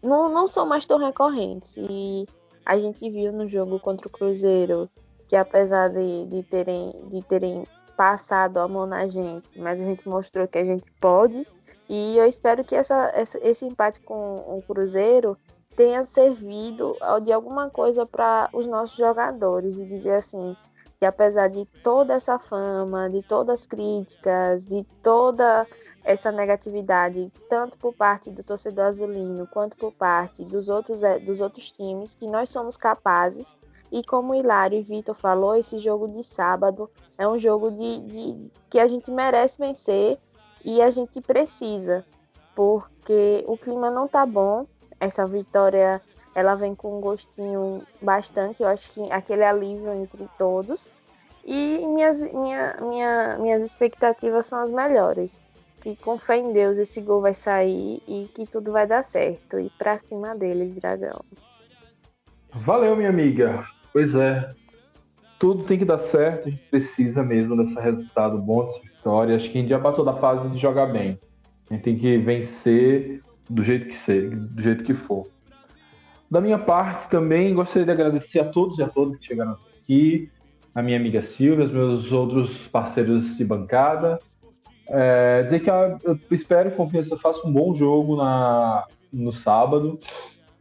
Não são mais tão recorrentes. E a gente viu no jogo contra o Cruzeiro que, apesar de terem passado a mão na gente, mas a gente mostrou que a gente pode. E eu espero que esse empate com o Cruzeiro tenha servido de alguma coisa para os nossos jogadores, e dizer assim, que apesar de toda essa fama, de todas as críticas, de toda essa negatividade, tanto por parte do torcedor azulino, quanto por parte dos outros times, que nós somos capazes. E como o Hilário e Vitor falou, esse jogo de sábado é um jogo que a gente merece vencer e a gente precisa, porque o clima não tá bom. Essa vitória, ela vem com um gostinho bastante, eu acho que aquele alívio entre todos. E minhas expectativas são as melhores. Que com fé em Deus esse gol vai sair e que tudo vai dar certo. E pra cima deles, Dragão. Valeu, minha amiga. Pois é. Tudo tem que dar certo, a gente precisa mesmo desse resultado bom, dessa vitória. Acho que a gente já passou da fase de jogar bem. A gente tem que vencer do jeito que for. Da minha parte também, gostaria de agradecer a todos e a todas que chegaram aqui, a minha amiga Silvia, os meus outros parceiros de bancada. Dizer que eu espero e confio que eu faça um bom jogo no sábado,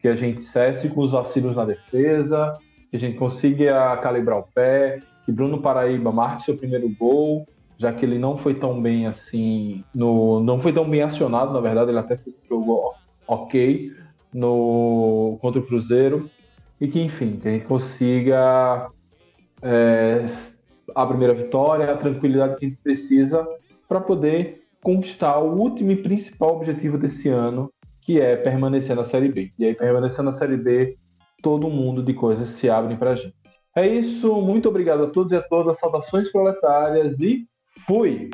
que a gente cesse com os vacilos na defesa, que a gente consiga calibrar o pé, que Bruno Paraíba marque seu primeiro gol, já que ele não foi tão bem assim, não foi tão bem acionado, na verdade, ele até fez um jogo ok contra o Cruzeiro, e que, enfim, que a gente consiga a primeira vitória, a tranquilidade que a gente precisa para poder conquistar o último e principal objetivo desse ano, que é permanecer na Série B. E aí, permanecer na Série B, todo mundo de coisas se abrem pra gente. É isso, muito obrigado a todos e a todas, saudações proletárias e fui!